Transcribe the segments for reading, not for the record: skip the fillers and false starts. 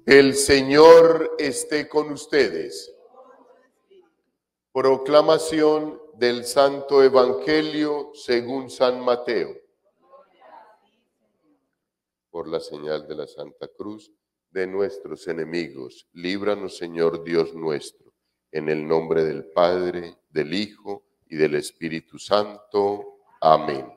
El Señor esté con ustedes. Proclamación del Santo Evangelio según San Mateo. Por la señal de la Santa Cruz de nuestros enemigos, líbranos, Señor Dios nuestro, en el nombre del Padre, del Hijo y del Espíritu Santo. Amén.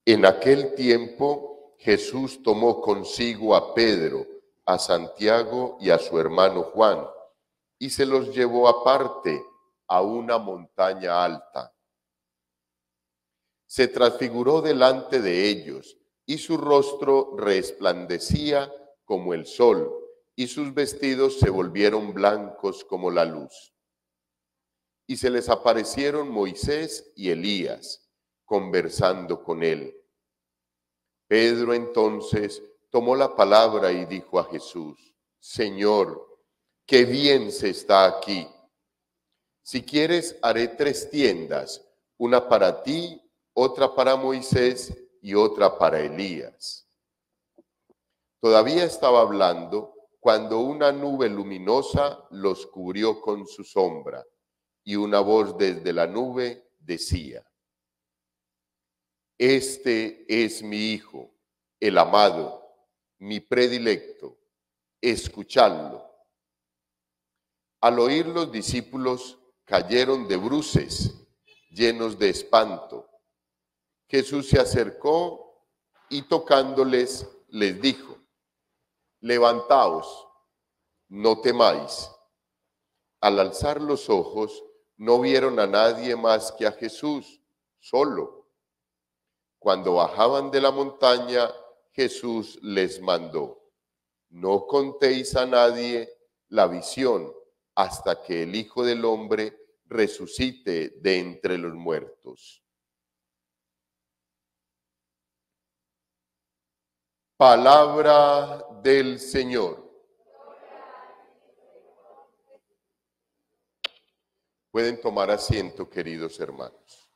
En aquel tiempo, Jesús tomó consigo a Pedro, a Santiago y a su hermano Juan, y se los llevó aparte a una montaña alta. Se transfiguró delante de ellos, y su rostro resplandecía como el sol, y sus vestidos se volvieron blancos como la luz. Y se les aparecieron Moisés y Elías, conversando con él. Pedro entonces tomó la palabra y dijo a Jesús: Señor, qué bien se está aquí. Si quieres, haré 3 tiendas, una para ti, otra para Moisés y otra para Elías. Todavía estaba hablando cuando una nube luminosa los cubrió con su sombra, y una voz desde la nube decía: Este es mi Hijo, el amado, mi predilecto, escuchadlo. Al oír, los discípulos cayeron de bruces, llenos de espanto. Jesús se acercó y tocándoles les dijo: Levantaos, no temáis. Al alzar los ojos no vieron a nadie más que a Jesús, solo. Cuando bajaban de la montaña, Jesús les mandó: No contéis a nadie la visión hasta que el Hijo del Hombre resucite de entre los muertos. Palabra del Señor. Pueden tomar asiento, queridos hermanos.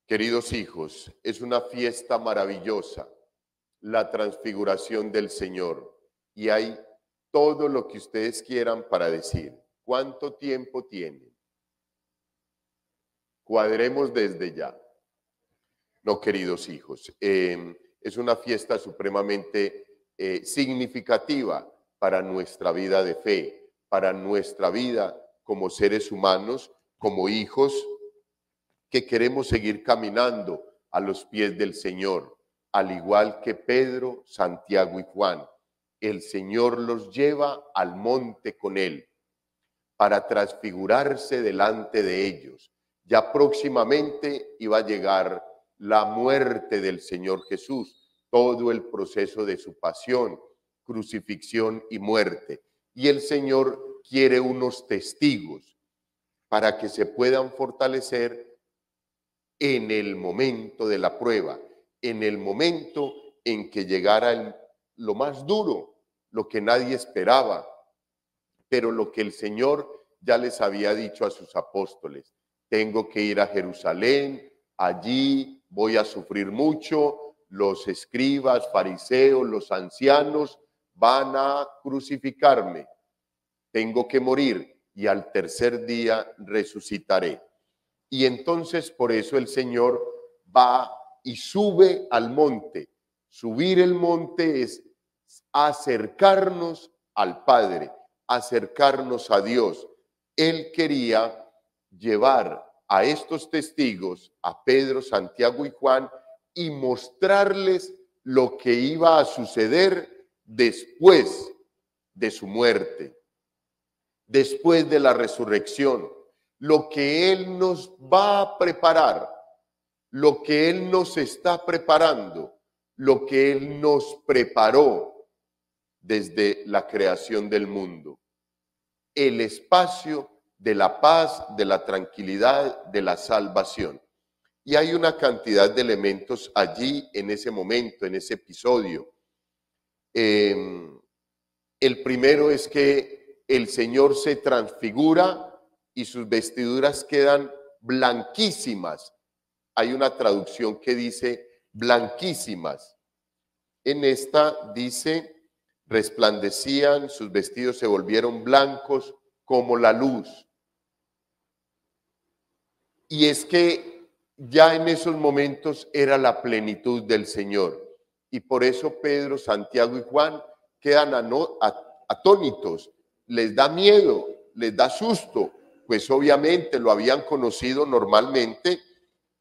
Queridos hijos, es una fiesta maravillosa, la transfiguración del Señor, y hay todo lo que ustedes quieran para decir. ¿Cuánto tiempo tienen? Cuadremos desde ya. No, queridos hijos, es una fiesta supremamente significativa para nuestra vida de fe, para nuestra vida como seres humanos, como hijos que queremos seguir caminando a los pies del Señor, al igual que Pedro, Santiago y Juan. El Señor los lleva al monte con él para transfigurarse delante de ellos. Ya próximamente iba a llegar la muerte del Señor Jesús, todo el proceso de su pasión, crucifixión y muerte. Y el Señor quiere unos testigos para que se puedan fortalecer en el momento de la prueba, en el momento en que llegara lo más duro, lo que nadie esperaba, pero lo que el Señor ya les había dicho a sus apóstoles: tengo que ir a Jerusalén, allí voy a sufrir mucho, los escribas, fariseos, los ancianos van a crucificarme, tengo que morir y al tercer día resucitaré. Y entonces por eso el Señor va y sube al monte. Subir el monte es acercarnos al Padre, acercarnos a Dios. Él quería llevar a estos testigos, a Pedro, Santiago y Juan, y mostrarles lo que iba a suceder después de su muerte, después de la resurrección, lo que Él nos va a preparar, lo que Él nos está preparando, lo que Él nos preparó desde la creación del mundo. El espacio de la paz, de la tranquilidad, de la salvación. Y hay una cantidad de elementos allí en ese momento, en ese episodio. El primero es que el Señor se transfigura y sus vestiduras quedan blanquísimas. Hay una traducción que dice blanquísimas. En esta dice, resplandecían, sus vestidos se volvieron blancos como la luz. Y es que ya en esos momentos era la plenitud del Señor. Y por eso Pedro, Santiago y Juan quedan atónitos, les da miedo, les da susto, pues obviamente lo habían conocido normalmente,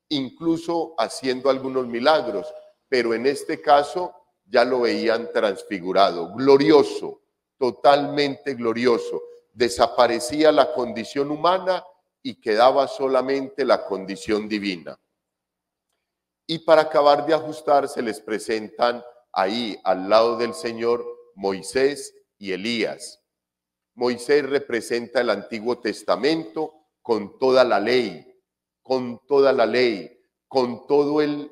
incluso haciendo algunos milagros, pero en este caso ya lo veían transfigurado, glorioso, totalmente glorioso. Desaparecía la condición humana y quedaba solamente la condición divina. Y para acabar de ajustar se les presentan ahí al lado del Señor Moisés y Elías. Moisés representa el Antiguo Testamento con toda la ley, con toda la ley, con todo el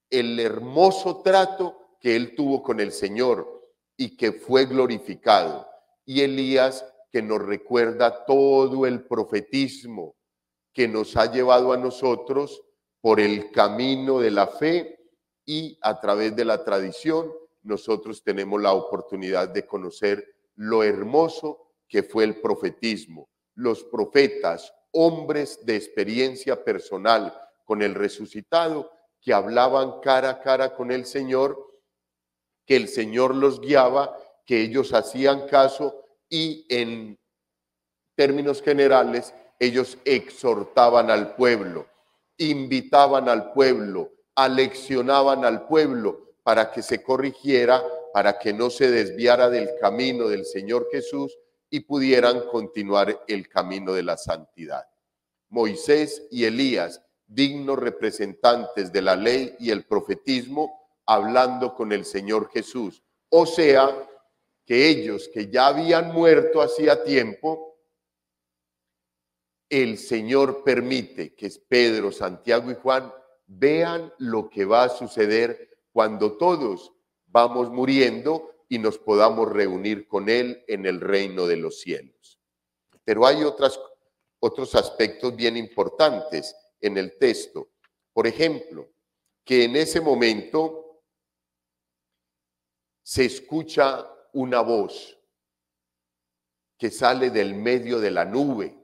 hermoso trato que él tuvo con el Señor y que fue glorificado. Y Elías, que nos recuerda todo el profetismo que nos ha llevado a nosotros por el camino de la fe, y a través de la tradición nosotros tenemos la oportunidad de conocer lo hermoso que fue el profetismo. Los profetas, hombres de experiencia personal con el resucitado, que hablaban cara a cara con el Señor, que el Señor los guiaba, que ellos hacían caso y en términos generales ellos exhortaban al pueblo, invitaban al pueblo, aleccionaban al pueblo para que se corrigiera, para que no se desviara del camino del Señor Jesús y pudieran continuar el camino de la santidad. Moisés y Elías, dignos representantes de la ley y el profetismo, hablando con el Señor Jesús. O sea, que ellos que ya habían muerto hacía tiempo, el Señor permite que Pedro, Santiago y Juan vean lo que va a suceder cuando todos vamos muriendo y nos podamos reunir con Él en el reino de los cielos. Pero hay otros aspectos bien importantes en el texto. Por ejemplo, que en ese momento se escucha una voz que sale del medio de la nube,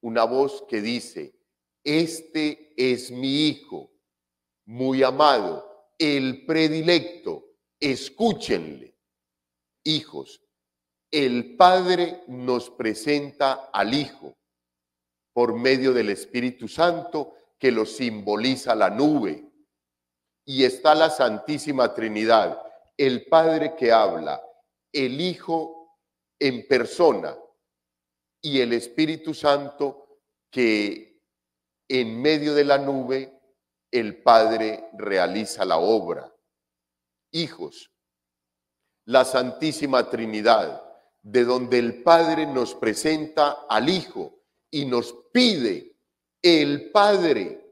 una voz que dice: este es mi Hijo, muy amado, el predilecto, escúchenle. Hijos, el Padre nos presenta al Hijo por medio del Espíritu Santo, que lo simboliza la nube. Y está la Santísima Trinidad, el Padre que habla, el Hijo en persona y el Espíritu Santo, que en medio de la nube el Padre realiza la obra. Hijos, la Santísima Trinidad, de donde el Padre nos presenta al Hijo y nos pide, el Padre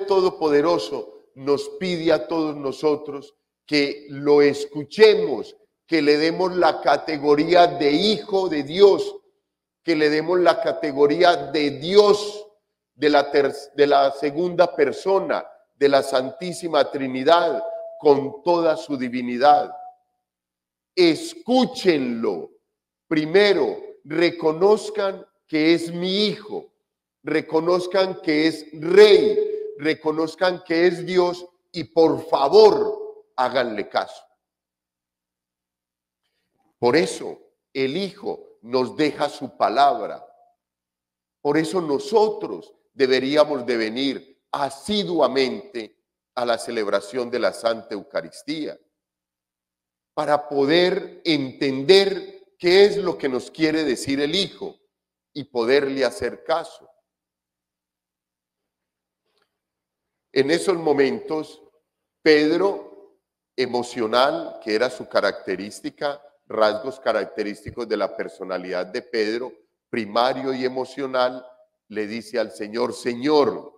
Todopoderoso nos pide a todos nosotros que lo escuchemos, que le demos la categoría de Hijo de Dios, que le demos la categoría de Dios, de la segunda persona de la Santísima Trinidad, con toda su divinidad. Escúchenlo. Primero, reconozcan que es mi Hijo, reconozcan que es Rey, reconozcan que es Dios y por favor háganle caso. Por eso el Hijo nos deja su palabra. Por eso nosotros deberíamos de venir asiduamente a la celebración de la Santa Eucaristía, para poder entender qué es lo que nos quiere decir el Hijo y poderle hacer caso. En esos momentos, Pedro, emocional, que era su característica, rasgos característicos de la personalidad de Pedro, primario y emocional, le dice al Señor: Señor,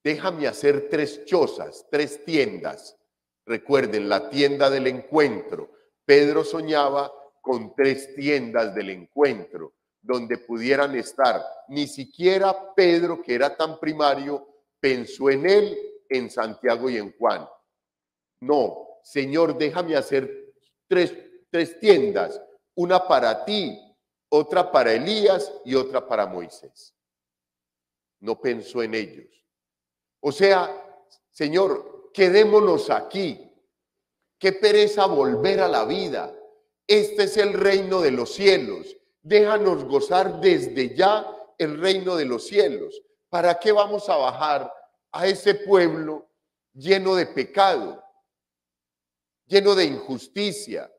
déjame hacer 3 chozas, 3 tiendas. Recuerden, la tienda del encuentro. Pedro soñaba con 3 tiendas del encuentro, donde pudieran estar. Ni siquiera Pedro, que era tan primario, pensó en él en Santiago y en Juan. No, Señor, déjame hacer tres tiendas, una para ti, otra para Elías y otra para Moisés. No pensó en ellos. O sea, Señor, quedémonos aquí. Qué pereza volver a la vida. Este es el reino de los cielos. Déjanos gozar desde ya el reino de los cielos. ¿Para qué vamos a bajar a ese pueblo lleno de pecado, lleno de injusticia,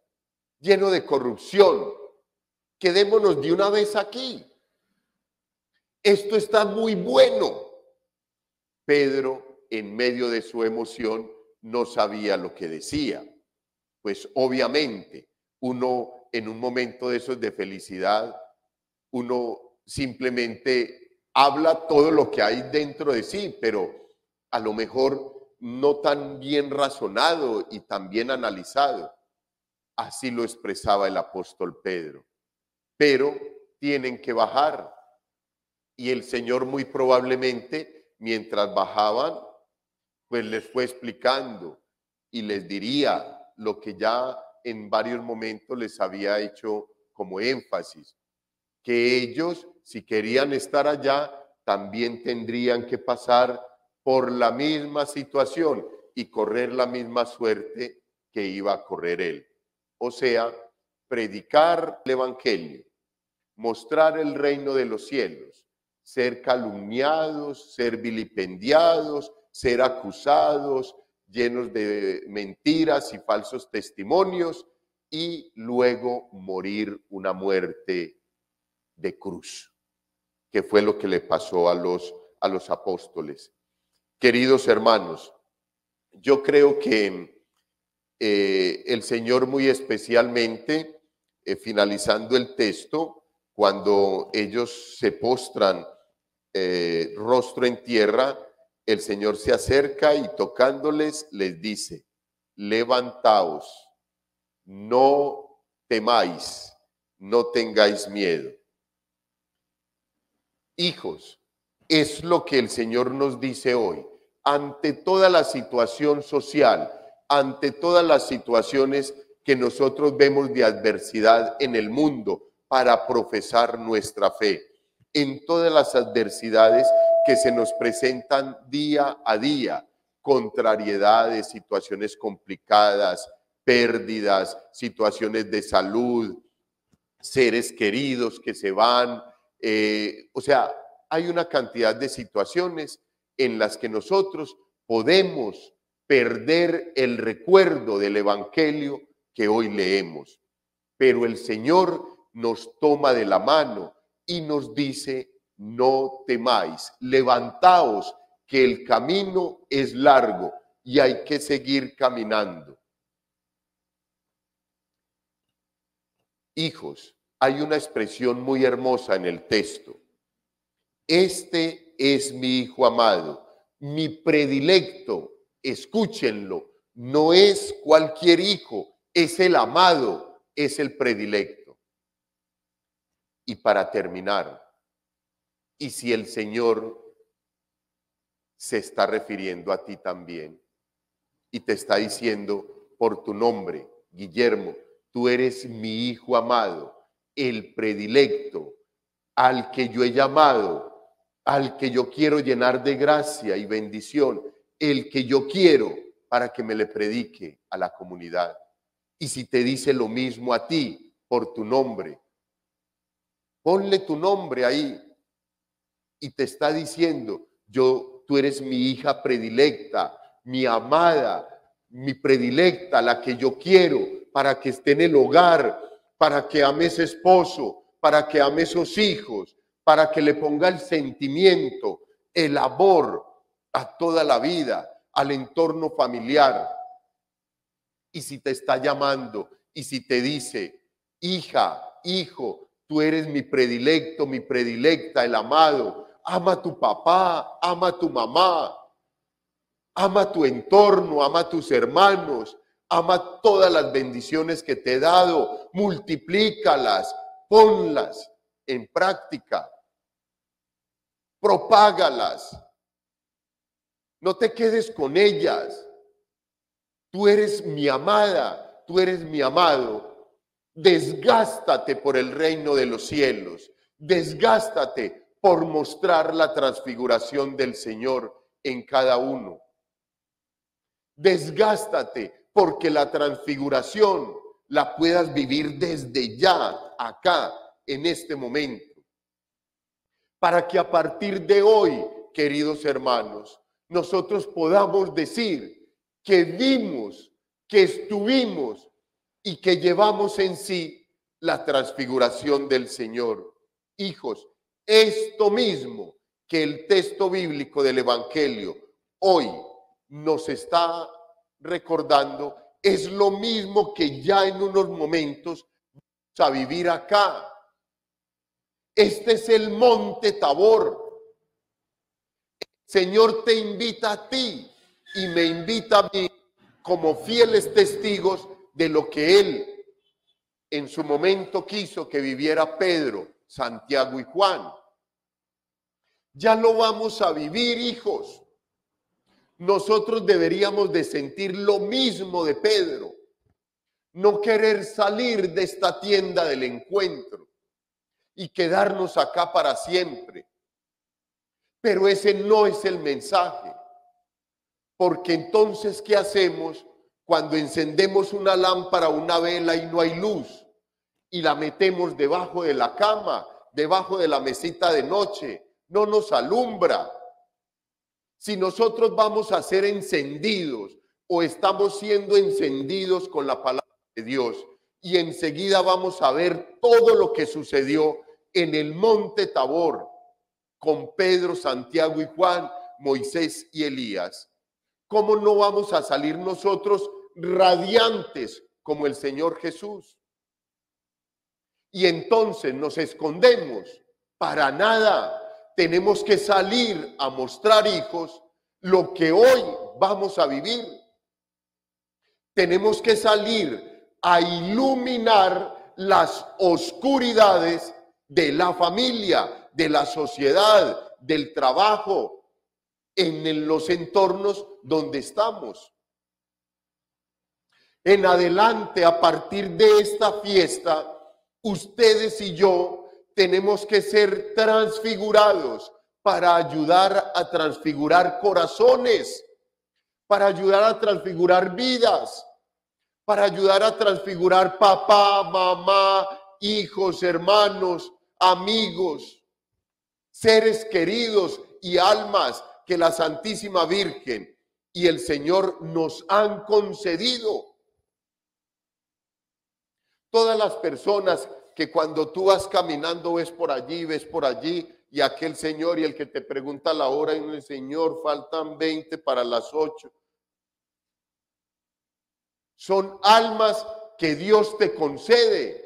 lleno de corrupción? Quedémonos de una vez aquí. Esto está muy bueno. Pedro, en medio de su emoción, no sabía lo que decía. Pues obviamente, uno en un momento de esos de felicidad, uno simplemente habla todo lo que hay dentro de sí, pero a lo mejor no tan bien razonado y tan bien analizado. Así lo expresaba el apóstol Pedro. Pero tienen que bajar. Y el Señor muy probablemente, mientras bajaban, pues les fue explicando y les diría lo que ya en varios momentos les había hecho como énfasis, que ellos, si querían estar allá, también tendrían que pasar por la misma situación y correr la misma suerte que iba a correr él. O sea, predicar el evangelio, mostrar el reino de los cielos, ser calumniados, ser vilipendiados, ser acusados, llenos de mentiras y falsos testimonios, y luego morir una muerte de cruz, que fue lo que le pasó a los apóstoles. Queridos hermanos, yo creo que el Señor muy especialmente, finalizando el texto, cuando ellos se postran rostro en tierra, el Señor se acerca y tocándoles les dice: levantaos, no temáis, no tengáis miedo. Hijos, es lo que el Señor nos dice hoy. Ante toda la situación social, ante todas las situaciones que nosotros vemos de adversidad en el mundo para profesar nuestra fe, en todas las adversidades que se nos presentan día a día, contrariedades, situaciones complicadas, pérdidas, situaciones de salud, seres queridos que se van, o sea, hay una cantidad de situaciones en las que nosotros podemos perder el recuerdo del evangelio que hoy leemos, pero el Señor nos toma de la mano y nos dice: no temáis, levantaos, que el camino es largo y hay que seguir caminando. Hijos, hay una expresión muy hermosa en el texto. Este es mi hijo amado, mi predilecto. Escúchenlo, no es cualquier hijo, es el amado, es el predilecto. Y para terminar, y si el Señor se está refiriendo a ti también y te está diciendo por tu nombre: Guillermo, tú eres mi hijo amado, el predilecto, al que yo he llamado, al que yo quiero llenar de gracia y bendición, el que yo quiero para que me le predique a la comunidad. Y si te dice lo mismo a ti por tu nombre, ponle tu nombre ahí y te está diciendo: tú eres mi hija predilecta, mi amada, mi predilecta, la que yo quiero para que esté en el hogar, para que ame ese esposo, para que ame esos hijos, para que le ponga el sentimiento, el amor a toda la vida, al entorno familiar. Y si te está llamando y si te dice: hija, hijo, tú eres mi predilecto, mi predilecta, el amado, ama a tu papá, ama a tu mamá, ama tu entorno, ama a tus hermanos, ama todas las bendiciones que te he dado, multiplícalas, ponlas en práctica, propágalas. No te quedes con ellas. Tú eres mi amada, tú eres mi amado. Desgástate por el reino de los cielos. Desgástate por mostrar la transfiguración del Señor en cada uno. Desgástate porque la transfiguración la puedas vivir desde ya, acá, en este momento. Para que a partir de hoy, queridos hermanos, nosotros podamos decir que vimos, que estuvimos y que llevamos en sí la transfiguración del Señor. Hijos, esto mismo que el texto bíblico del Evangelio hoy nos está recordando es lo mismo que ya en unos momentos vamos a vivir acá. Este es el monte Tabor. El Señor te invita a ti y me invita a mí como fieles testigos de lo que Él en su momento quiso que viviera Pedro, Santiago y Juan. Ya lo vamos a vivir, hijos. Nosotros deberíamos de sentir lo mismo de Pedro. No querer salir de esta tienda del encuentro y quedarnos acá para siempre. Pero ese no es el mensaje. Porque entonces, ¿qué hacemos cuando encendemos una lámpara, una vela y no hay luz? Y la metemos debajo de la cama, debajo de la mesita de noche. No nos alumbra. Si nosotros vamos a ser encendidos o estamos siendo encendidos con la palabra de Dios, y enseguida vamos a ver todo lo que sucedió en el monte Tabor con Pedro, Santiago y Juan, Moisés y Elías. ¿Cómo no vamos a salir nosotros radiantes como el Señor Jesús? Y entonces nos escondemos. Para nada. Tenemos que salir a mostrar, hijos, lo que hoy vamos a vivir. Tenemos que salir a iluminar las oscuridades de la familia, de la sociedad, del trabajo, en los entornos donde estamos. En adelante, a partir de esta fiesta, ustedes y yo tenemos que ser transfigurados para ayudar a transfigurar corazones, para ayudar a transfigurar vidas, para ayudar a transfigurar papá, mamá, hijos, hermanos, amigos, seres queridos y almas que la Santísima Virgen y el Señor nos han concedido. Todas las personas que cuando tú vas caminando ves por allí y aquel señor y el que te pregunta la hora y el Señor, faltan 20 para las 8. Son almas que Dios te concede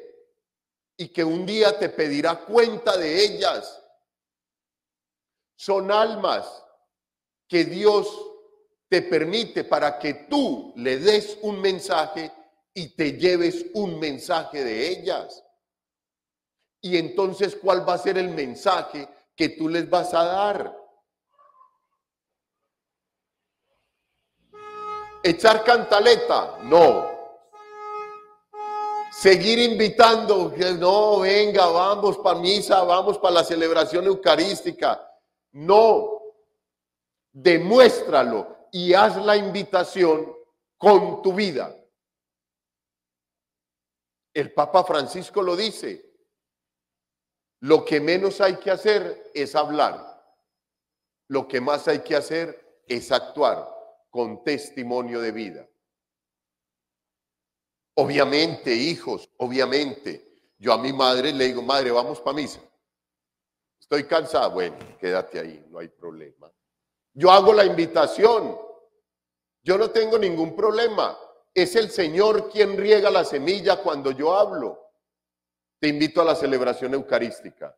y que un día te pedirá cuenta de ellas. Son almas que Dios te permite para que tú le des un mensaje y te lleves un mensaje de ellas. Y entonces, ¿cuál va a ser el mensaje que tú les vas a dar? ¿Echar cantaleta? No. Seguir invitando, no, venga, vamos para misa, vamos para la celebración eucarística. No. Demuéstralo y haz la invitación con tu vida. El Papa Francisco lo dice. Lo que menos hay que hacer es hablar. Lo que más hay que hacer es actuar con testimonio de vida. Obviamente, hijos, obviamente. Yo a mi madre le digo, madre, vamos para misa. Estoy cansada. Bueno, quédate ahí, no hay problema. Yo hago la invitación. Yo no tengo ningún problema. Es el Señor quien riega la semilla cuando yo hablo. Te invito a la celebración eucarística.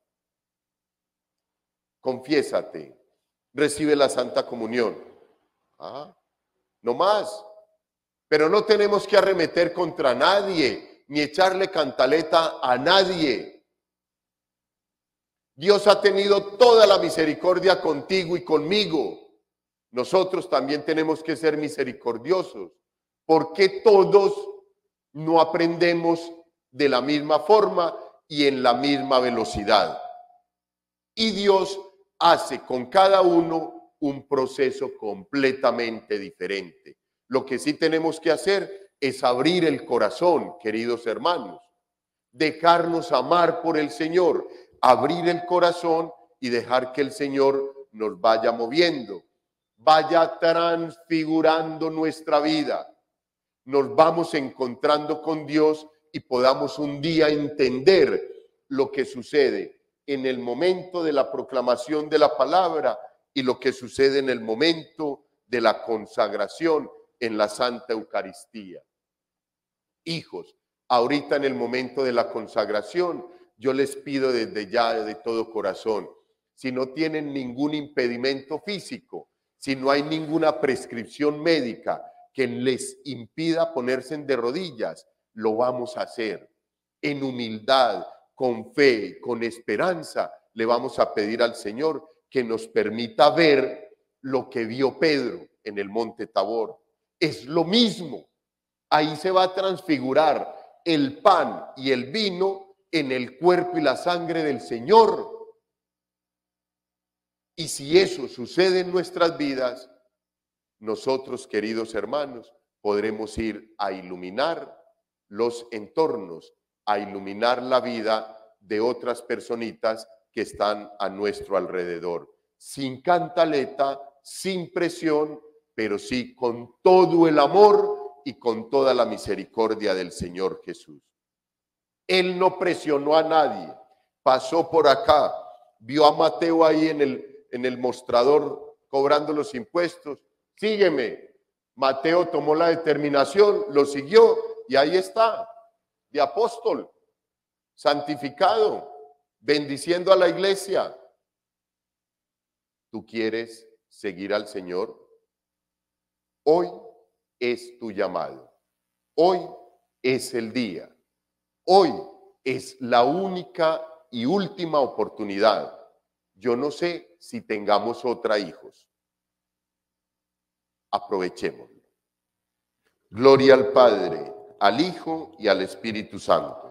Confiésate. Recibe la Santa Comunión. No más. Pero no tenemos que arremeter contra nadie, ni echarle cantaleta a nadie. Dios ha tenido toda la misericordia contigo y conmigo. nosotros también tenemos que ser misericordiosos. ¿Por qué todos no aprendemos de la misma forma y en la misma velocidad? Y Dios hace con cada uno un proceso completamente diferente. Lo que sí tenemos que hacer es abrir el corazón, queridos hermanos, dejarnos amar por el Señor, abrir el corazón y dejar que el Señor nos vaya moviendo, vaya transfigurando nuestra vida. Nos vamos encontrando con Dios y podamos un día entender lo que sucede en el momento de la proclamación de la palabra y lo que sucede en el momento de la consagración en la Santa Eucaristía. Hijos, ahorita en el momento de la consagración, yo les pido desde ya de todo corazón, si no tienen ningún impedimento físico, si no hay ninguna prescripción médica que les impida ponerse de rodillas, lo vamos a hacer en humildad, con fe, con esperanza. Le vamos a pedir al Señor que nos permita ver lo que vio Pedro en el monte Tabor. Es lo mismo. Ahí se va a transfigurar el pan y el vino en el cuerpo y la sangre del Señor. Y si eso sucede en nuestras vidas, nosotros, queridos hermanos, podremos ir a iluminar los entornos, a iluminar la vida de otras personitas que están a nuestro alrededor, sin cantaleta, sin presión, pero sí con todo el amor y con toda la misericordia del Señor Jesús. Él no presionó a nadie, pasó por acá, vio a Mateo ahí en el mostrador cobrando los impuestos, sígueme. Mateo tomó la determinación, lo siguió y ahí está, de apóstol, santificado, bendiciendo a la iglesia. ¿Tú quieres seguir al Señor? Hoy es tu llamado. Hoy es el día. Hoy es la única y última oportunidad. Yo no sé si tengamos otra, hijos. Aprovechémoslo. Gloria al Padre, al Hijo y al Espíritu Santo.